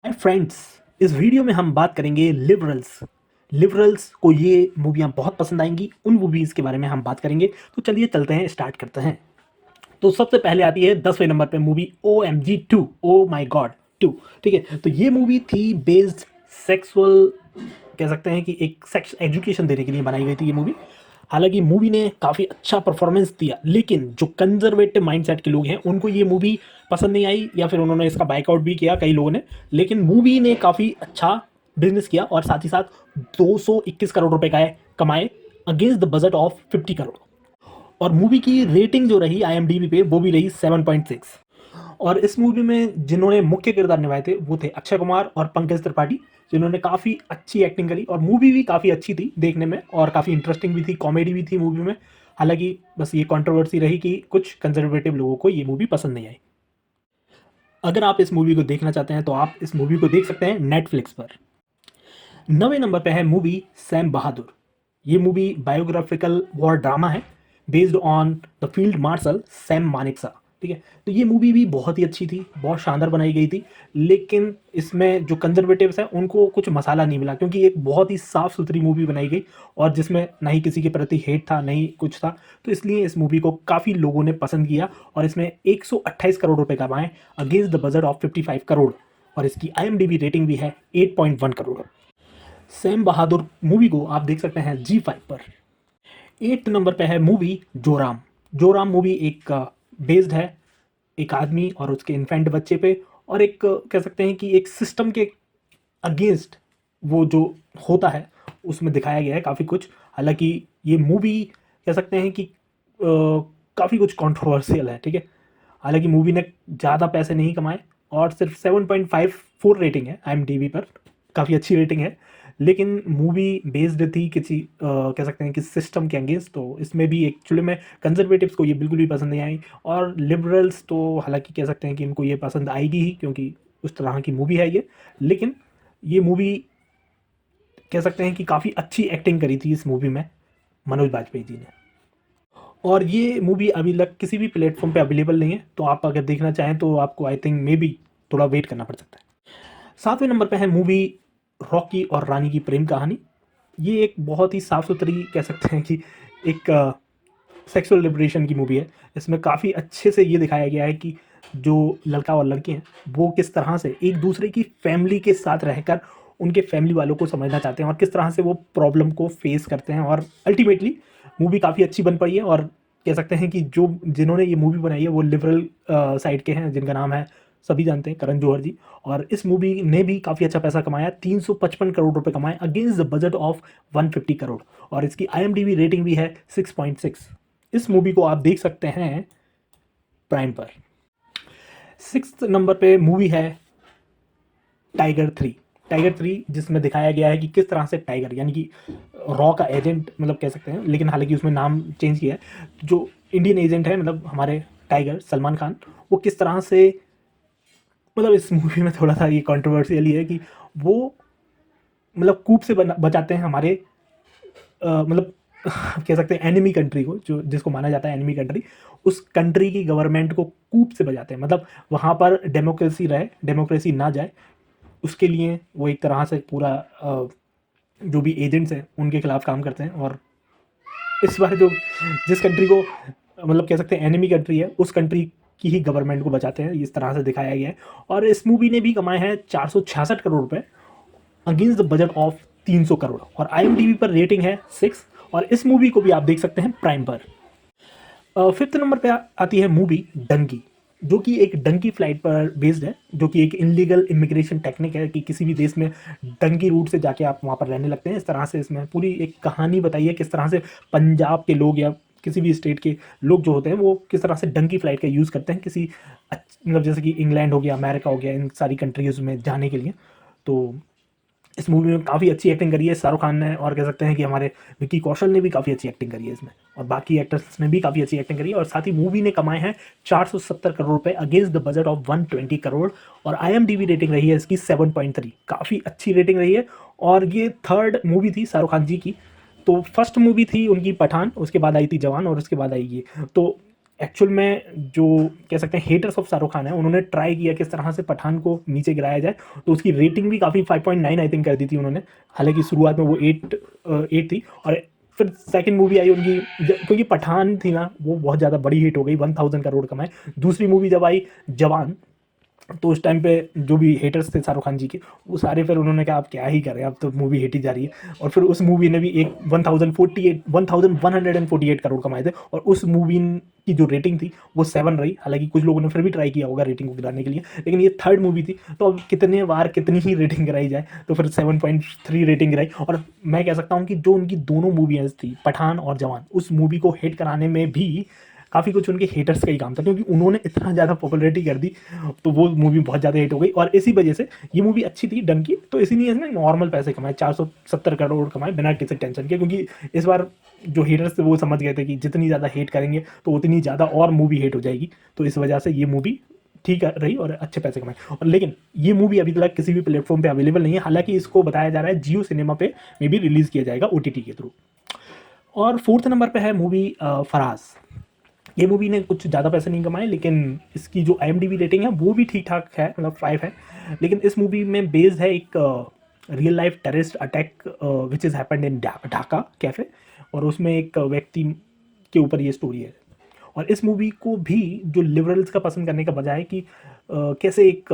And friends, इस video में हम बात करेंगे लिबरल्स। लिबरल्स को ये मूवियाँ बहुत पसंद आएंगी, उन मूवीज़ के बारे में हम बात करेंगे। तो चलिए चलते हैं, स्टार्ट करते हैं। तो सबसे पहले आती है 10वें नंबर पे मूवी OMG 2, ओ माई गॉड 2। ठीक है, तो ये मूवी थी बेस्ड सेक्सुअल, कह सकते हैं कि एक सेक्स एजुकेशन देने के लिए बनाई गई थी ये मूवी। हालांकि मूवी ने काफ़ी अच्छा परफॉर्मेंस दिया, लेकिन जो कंजर्वेटिव माइंडसेट के लोग हैं उनको ये मूवी पसंद नहीं आई, या फिर उन्होंने इसका बाइकआउट भी किया कई लोगों ने। लेकिन मूवी ने काफ़ी अच्छा बिजनेस किया और साथ ही साथ 221 करोड़ रुपए का कमाए against the budget of 50 crore. और मूवी की रेटिंग जो रही IMDb पे वो भी रही 7.6। और इस मूवी में जिन्होंने मुख्य किरदार निभाए थे वो थे अक्षय कुमार और पंकज त्रिपाठी, जिन्होंने काफ़ी अच्छी एक्टिंग करी। और मूवी भी काफ़ी अच्छी थी देखने में और काफ़ी इंटरेस्टिंग भी थी, कॉमेडी भी थी मूवी में। हालांकि बस ये कंट्रोवर्सी रही कि कुछ कंजर्वेटिव लोगों को ये मूवी पसंद नहीं आई। अगर आप इस मूवी को देखना चाहते हैं तो आप इस मूवी को देख सकते हैं नेटफ्लिक्स पर। 9वें नंबर पे है मूवी सैम बहादुर। ये मूवी बायोग्राफिकल वॉर ड्रामा है based on the field marshal Sam Manekshaw. ठीक है, तो ये मूवी भी बहुत ही अच्छी थी, बहुत शानदार बनाई गई थी। लेकिन इसमें जो कंजर्वेटिव्स हैं उनको कुछ मसाला नहीं मिला, क्योंकि एक बहुत ही साफ़ सुथरी मूवी बनाई गई और जिसमें ना ही किसी के प्रति हेट था, ना ही कुछ था। तो इसलिए इस मूवी को काफ़ी लोगों ने पसंद किया और इसमें 128 करोड़ रुपए कमाए against the budget of 55 crore. और इसकी IMDb रेटिंग भी है 8.1 करोड़। सैम बहादुर मूवी को आप देख सकते हैं G5 पर। 8 नंबर पे है मूवी जोराम। जोराम मूवी एक बेस्ड है एक आदमी और उसके इन्फेंट बच्चे पे, और एक कह सकते हैं कि एक सिस्टम के अगेंस्ट वो जो होता है उसमें दिखाया गया है काफ़ी कुछ। हालांकि ये मूवी कह सकते हैं कि काफ़ी कुछ कंट्रोवर्शियल है। ठीक है, हालांकि मूवी ने ज़्यादा पैसे नहीं कमाए और सिर्फ 7.54 रेटिंग है IMDb पर, काफ़ी अच्छी रेटिंग है। लेकिन मूवी बेस्ड थी किसी कह सकते हैं कि सिस्टम के अगेंस्ट, तो इसमें भी एक्चुअली में कंजर्वेटिव्स को ये बिल्कुल भी पसंद नहीं आई। और लिबरल्स तो हालांकि कह सकते हैं कि इनको ये पसंद आएगी ही, क्योंकि उस तरह की मूवी है ये। लेकिन ये मूवी कह सकते हैं कि काफ़ी अच्छी एक्टिंग करी थी इस मूवी में मनोज बाजपेयी जी ने। और ये मूवी अभी तक किसी भी प्लेटफॉर्म पे अवेलेबल नहीं है, तो आप अगर देखना चाहें तो आपको आई थिंक मे बी थोड़ा वेट करना पड़ सकता है। 7वें नंबर पे है मूवी रॉकी और रानी की प्रेम कहानी। ये एक बहुत ही साफ़ सुथरी कह सकते हैं कि एक सेक्सुअल लिबरेशन की मूवी है। इसमें काफ़ी अच्छे से ये दिखाया गया है कि जो लड़का और लड़की हैं वो किस तरह से एक दूसरे की फैमिली के साथ रहकर उनके फैमिली वालों को समझना चाहते हैं और किस तरह से वो प्रॉब्लम को फेस करते हैं। और अल्टीमेटली मूवी काफ़ी अच्छी बन पड़ी है। और कह सकते हैं कि जो जिन्होंने ये मूवी बनाई है वो लिबरल साइड के हैं, जिनका नाम है सभी जानते हैं, करण जौहर जी। और इस मूवी ने भी काफ़ी अच्छा पैसा कमाया, 355 करोड़ रुपए कमाए against the budget of 150 crore. और इसकी IMDb रेटिंग भी है 6.6। इस मूवी को आप देख सकते हैं प्राइम पर। 6 नंबर पे मूवी है टाइगर 3। टाइगर 3 जिसमें दिखाया गया है कि किस तरह से टाइगर यानी कि रॉ का एजेंट मतलब कह सकते हैं, लेकिन हालांकि उसमें नाम चेंज किया है, जो इंडियन एजेंट है मतलब हमारे टाइगर सलमान खान, वो किस तरह से मतलब इस मूवी में थोड़ा सा ये कंट्रोवर्शियल ही है कि वो मतलब कूप से बचाते हैं हमारे मतलब कह सकते हैं एनिमी कंट्री को, जो जिसको माना जाता है एनिमी कंट्री, उस कंट्री की गवर्नमेंट को कूप से बचाते हैं। मतलब वहाँ पर डेमोक्रेसी रहे, डेमोक्रेसी ना जाए, उसके लिए वो एक तरह से पूरा जो भी एजेंट्स हैं उनके खिलाफ काम करते हैं। और इस बार जो जिस कंट्री को मतलब कह सकते हैं एनिमी कंट्री है, उस कंट्री की ही गवर्नमेंट को बचाते हैं, इस तरह से दिखाया गया है। और इस मूवी ने भी कमाए हैं 466 करोड़ रुपए against the budget of 300 crore. और IMDb पर रेटिंग है 6। और इस मूवी को भी आप देख सकते हैं प्राइम पर। 5th नंबर पे आती है मूवी डंकी, जो कि एक डंकी फ्लाइट पर बेस्ड है, जो कि एक इनलीगल इमिग्रेशन टेक्निक है कि किसी भी देश में डंकी रूट से जाके आप वहाँ पर रहने लगते हैं। इस तरह से इसमें पूरी एक कहानी बताई है किस तरह से पंजाब के लोग या किसी भी स्टेट के लोग जो होते हैं वो किस तरह से डंकी फ्लाइट का यूज़ करते हैं किसी मतलब जैसे कि इंग्लैंड हो गया, अमेरिका हो गया, इन सारी कंट्रीज़ में जाने के लिए। तो इस मूवी में काफ़ी अच्छी एक्टिंग करी है शाहरुख खान ने, और कह सकते हैं कि हमारे विक्की कौशल ने भी काफ़ी अच्छी एक्टिंग करी है इसमें, और बाकी एक्टर्स ने भी काफ़ी अच्छी एक्टिंग करी है। और साथ ही मूवी ने कमाए हैं 470 करोड़ रुपए against the budget of 120 crore. और IMDb रेटिंग रही है इसकी 7.3, काफ़ी अच्छी रेटिंग रही है। और ये थर्ड मूवी थी शाहरुख खान जी की। तो फर्स्ट मूवी थी उनकी पठान, उसके बाद आई थी जवान और उसके बाद आई ये। तो एक्चुअल में जो कह सकते हैं हेटर्स ऑफ शाहरुख खान है, उन्होंने ट्राई किया किस तरह से पठान को नीचे गिराया जाए, तो उसकी रेटिंग भी काफ़ी 5.9 आई थिंक कर दी थी उन्होंने। हालांकि शुरुआत में वो 8 थी, और फिर सेकंड मूवी आई उनकी, क्योंकि पठान थी ना वो बहुत ज़्यादा बड़ी हिट हो गई, 1000 करोड़ कमाए। दूसरी मूवी जब आई जवान, तो उस टाइम पे जो भी हेटर्स थे शाहरुख खान जी के, वो सारे फिर उन्होंने कहा आप क्या ही करें, अब तो मूवी हिट ही जा रही है। और फिर उस मूवी ने भी एक 1148 करोड़ कमाए थे, और उस मूवी की जो रेटिंग थी वो 7 रही। हालांकि कुछ लोगों ने फिर भी ट्राई किया होगा रेटिंग को गिराने के लिए, लेकिन ये थर्ड मूवी थी, तो अब कितने बार कितनी ही रेटिंग गिराई जाए, तो फिर 7.3 रेटिंग गिराई। और मैं कह सकता हूँ कि जो उनकी दोनों मूवीज थी पठान और जवान, उस मूवी को हिट कराने में भी काफ़ी कुछ उनके हेटर्स का ही काम था, क्योंकि उन्होंने इतना ज़्यादा पॉपुलैरिटी कर दी, तो वो मूवी बहुत ज़्यादा हिट हो गई। और इसी वजह से ये मूवी अच्छी थी डन की, तो इसीलिए इसने नॉर्मल पैसे कमाए, 470 करोड़ कमाए बिना किसी टेंशन के, क्योंकि इस बार जो हेटर्स थे वो समझ गए थे कि जितनी ज़्यादा हेट करेंगे तो उतनी ज़्यादा और मूवी हिट हो जाएगी। तो इस वजह से ये मूवी ठीक रही और अच्छे पैसे कमाए। और लेकिन ये मूवी अभी तक किसी भी प्लेटफॉर्म पे अवेलेबल नहीं है, हालांकि इसको बताया जा रहा है जियो सिनेमा पे मे भी रिलीज़ किया जाएगा OTT के थ्रू। और फोर्थ नंबर पे है मूवी फराज। ये मूवी ने कुछ ज़्यादा पैसे नहीं कमाए, लेकिन इसकी जो IMDb रेटिंग है वो भी ठीक ठाक है, मतलब 5 है। लेकिन इस मूवी में बेस्ड है एक real life terrorist attack which is happened in Dhaka cafe, और उसमें एक व्यक्ति के ऊपर ये स्टोरी है। और इस मूवी को भी जो लिबरल्स का पसंद करने का बजाय कि कैसे एक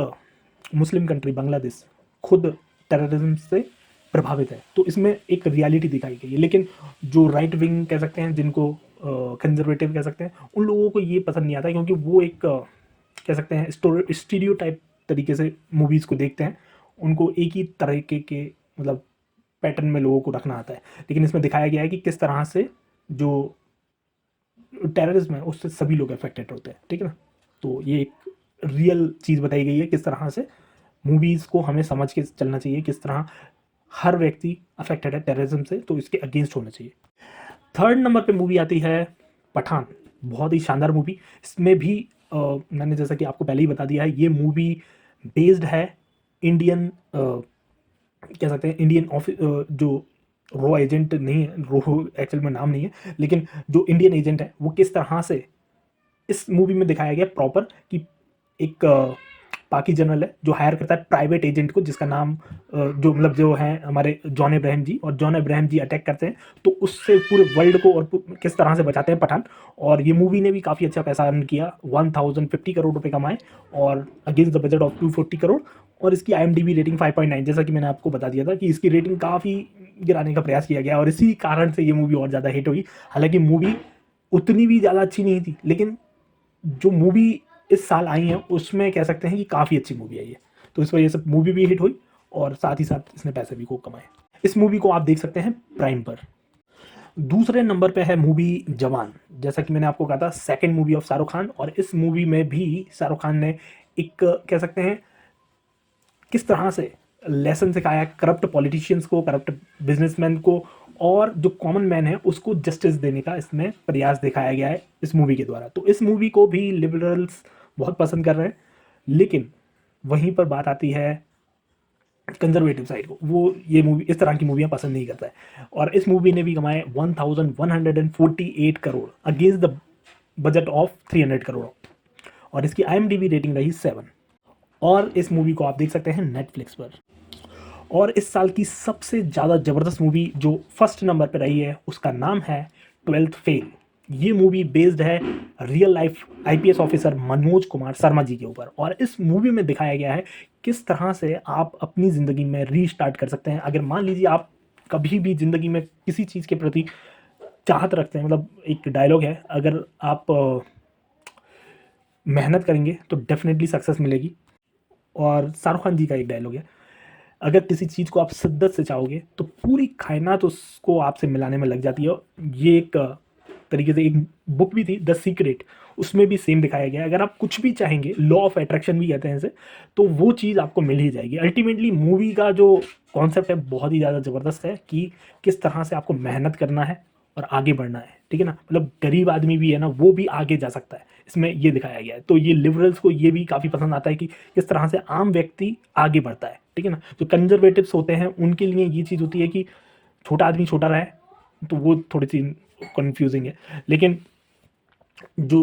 मुस्लिम कंट्री बांग्लादेश खुद टेररिज्म से प्रभावित है, तो इसमें एक रियलिटी दिखाई गई है। लेकिन जो राइट विंग कह सकते हैं, जिनको कंजर्वेटिव कह सकते हैं, उन लोगों को ये पसंद नहीं आता, क्योंकि वो एक कह सकते हैं स्टीरियो टाइप तरीके से मूवीज़ को देखते हैं। उनको एक ही तरह के मतलब पैटर्न में लोगों को रखना आता है। लेकिन इसमें दिखाया गया है कि किस तरह से जो टेररिज्म है उससे सभी लोग अफेक्टेड होते हैं, ठीक है ना। तो ये एक रियल चीज़ बताई गई है, किस तरह से मूवीज़ को हमें समझ के चलना चाहिए, किस तरह हर व्यक्ति अफेक्टेड है टेररिज्म से, तो इसके अगेंस्ट होना चाहिए। थर्ड नंबर पे मूवी आती है पठान। बहुत ही शानदार मूवी। इसमें भी मैंने जैसा कि आपको पहले ही बता दिया है, ये मूवी बेस्ड है इंडियन कह सकते हैं इंडियन ऑफिस, जो रो एजेंट नहीं है, रो एक्चुअल में नाम नहीं है, लेकिन जो इंडियन एजेंट है वो किस तरह से इस मूवी में दिखाया गया प्रॉपर, कि एक पाकि जनरल है जो हायर करता है प्राइवेट एजेंट को, जिसका नाम जो मतलब जो है हमारे जॉन अब्राहम जी, और जॉन अब्राहम जी अटैक करते हैं, तो उससे पूरे वर्ल्ड को और किस तरह से बचाते हैं पठान। और ये मूवी ने भी काफ़ी अच्छा पैसा अर्न किया, 1050 करोड़ रुपए कमाए, और against the budget of 240 crore. और इसकी IMDb रेटिंग 5.9, जैसा कि मैंने आपको बता दिया था कि इसकी रेटिंग काफ़ी गिराने का प्रयास किया गया, और इसी कारण से ये मूवी और ज़्यादा हिट हुई। हालांकि मूवी उतनी भी ज़्यादा अच्छी नहीं थी, लेकिन जो मूवी इस साल आई है उसमें कह सकते हैं कि काफ़ी अच्छी मूवी आई है, तो इस वजह से मूवी भी हिट हुई, और साथ ही साथ इसने पैसे भी खूब कमाए। इस मूवी को आप देख सकते हैं प्राइम पर। दूसरे नंबर पे है मूवी जवान। जैसा कि मैंने आपको कहा था, second movie of Shahrukh Khan, और इस मूवी में भी शाहरुख खान ने एक कह सकते हैं किस तरह से लेसन सिखाया करप्ट पॉलिटिशियंस को, करप्ट बिजनेसमैन को, और जो कॉमन मैन है उसको जस्टिस देने का इसमें प्रयास दिखाया गया है इस मूवी के द्वारा। तो इस मूवी को भी लिबरल्स बहुत पसंद कर रहे हैं, लेकिन वहीं पर बात आती है कंजर्वेटिव साइड को, वो ये मूवी इस तरह की मूवियाँ पसंद नहीं करता है। और इस मूवी ने भी कमाए 1148 crore against the budget of 300 crore, और इसकी IMDb रेटिंग रही 7। और इस मूवी को आप देख सकते हैं नेटफ्लिक्स पर। और इस साल की सबसे ज़्यादा ज़बरदस्त मूवी जो फर्स्ट नंबर पर रही है उसका नाम है 12th फेल। ये मूवी बेस्ड है real life IPS officer Manoj Kumar Sharma ji के ऊपर, और इस मूवी में दिखाया गया है किस तरह से आप अपनी ज़िंदगी में रीस्टार्ट कर सकते हैं। अगर मान लीजिए आप कभी भी ज़िंदगी में किसी चीज़ के प्रति चाहत रखते हैं, मतलब एक डायलॉग है, अगर आप मेहनत करेंगे तो डेफिनेटली सक्सेस मिलेगी। और शाहरुख खान जी का एक डायलॉग है, अगर किसी चीज़ को आप शिद्दत से चाहोगे तो पूरी कायनात उसको आपसे मिलाने में लग जाती है। ये एक तरीके से एक बुक भी थी द सीक्रेट, उसमें भी सेम दिखाया गया है। अगर आप कुछ भी चाहेंगे, लॉ ऑफ अट्रैक्शन भी कहते हैं इसे, तो वो चीज़ आपको मिल ही जाएगी। अल्टीमेटली मूवी का जो कॉन्सेप्ट है बहुत ही ज़्यादा ज़बरदस्त है, कि किस तरह से आपको मेहनत करना है और आगे बढ़ना है, ठीक है ना। मतलब गरीब आदमी भी है ना, वो भी आगे जा सकता है, इसमें ये दिखाया गया है। तो ये लिबरल्स को ये भी काफ़ी पसंद आता है कि किस तरह से आम व्यक्ति आगे बढ़ता है, ठीक है ना। जो कंजर्वेटिव्स होते हैं उनके लिए ये चीज़ होती है कि छोटा आदमी छोटा रहे, तो वो थोड़ी सी कन्फ्यूजिंग है। लेकिन जो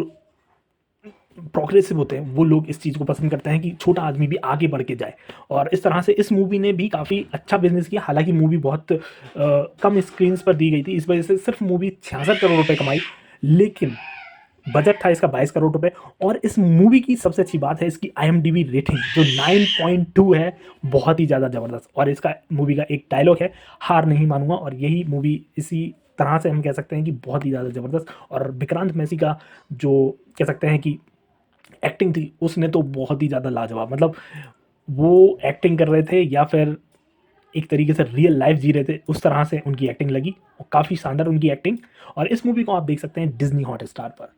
प्रोग्रेसिव होते हैं वो लोग इस चीज़ को पसंद करते हैं कि छोटा आदमी भी आगे बढ़ के जाए। और इस तरह से इस मूवी ने भी काफ़ी अच्छा बिजनेस किया। हालांकि मूवी बहुत कम स्क्रीन्स पर दी गई थी, इस वजह से सिर्फ मूवी 66 करोड़ रुपए कमाई, लेकिन बजट था इसका 22 करोड़ रुपए। और इस मूवी की सबसे अच्छी बात है इसकी IMDb रेटिंग जो 9.2 है, बहुत ही ज़्यादा ज़बरदस्त। और इसका मूवी का एक डायलॉग है, हार नहीं मानूंगा, और यही मूवी इसी तरह से हम कह सकते हैं कि बहुत ही ज़्यादा ज़बरदस्त। और विक्रांत मैसी का जो कह सकते हैं कि एक्टिंग थी उसने तो बहुत ही ज़्यादा लाजवाब, मतलब वो एक्टिंग कर रहे थे या फिर एक तरीके से रियल लाइफ जी रहे थे, उस तरह से उनकी एक्टिंग लगी और काफ़ी शानदार उनकी एक्टिंग। और इस मूवी को आप देख सकते हैं डिज्नी हॉटस्टार पर।